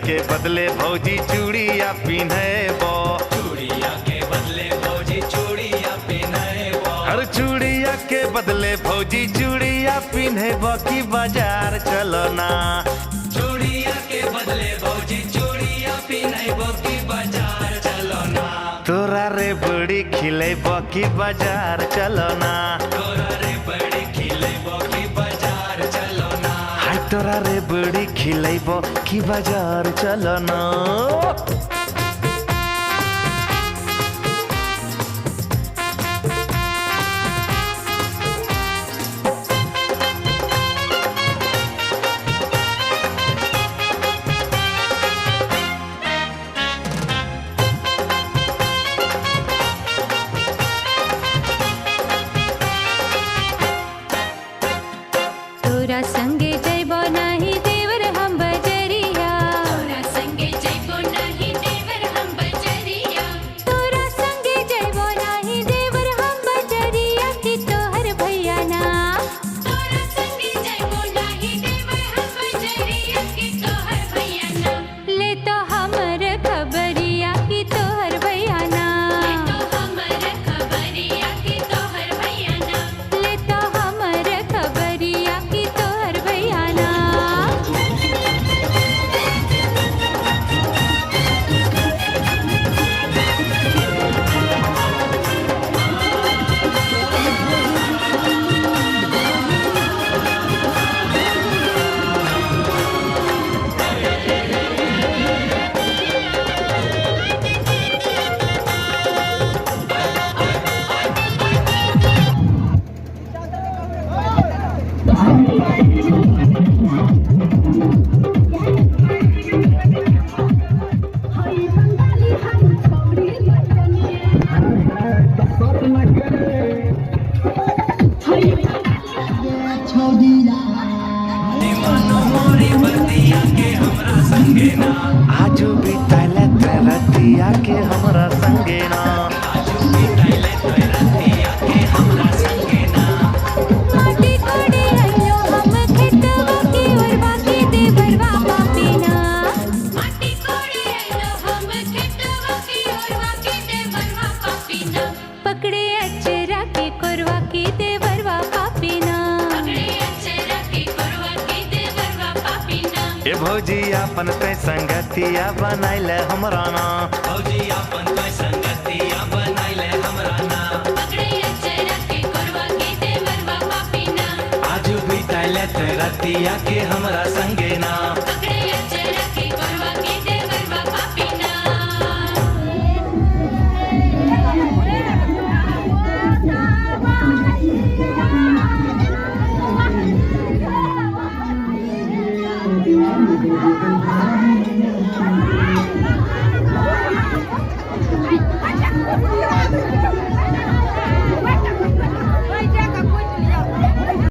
के बदले भौजी चूड़िया पिन्हबो, चूड़िया के बदले भौजी चूड़िया पिन्हबो, हर चूड़िया के बदले भौजी चूड़िया पिन्हबो की बाजार चलो ना। चूड़िया के बदले भौजी चूड़िया पिन्हबो की बाजार चलो ना। तोरा रे बड़ी खिलेबो की बाजार चलो ना। तोरा रे बड़ी खिलेबो की बाजार चलो ना। हाय तोरा रे बड़ी खिलेबो की बाजार चलो ना। तोरा संगे जइबो नाही देवर हम बजरिया, तोरा संगे जइबो नाही देवर हम बजरिया, तोरा संगे जइबो नाही देवर हम बजरिया की तोहर भैया ना। तोरा संगे जइबो नाही देवर हम बजरिया की तोहर भैया ना। ले तो हमर खबरिया की तोहर भैया ना। ले तो हमर खबरिया की तोहर भैया ना। ले तो हमर खबरिया की तोहर भैया ना। आजू बिताइले रतिया के हमरा संगे ना। आजू बिताइले रतिया के हमरा संगे ना। ए भौजी अपन ते संगतिया बनैले हमरा ना भौजी अपन तो संगतिया बनाइले हमरा ना पकड़े अचरा के कोरवा के देवरवा पापीना आजू बिताइले ते रतिया के हमरा संगे ना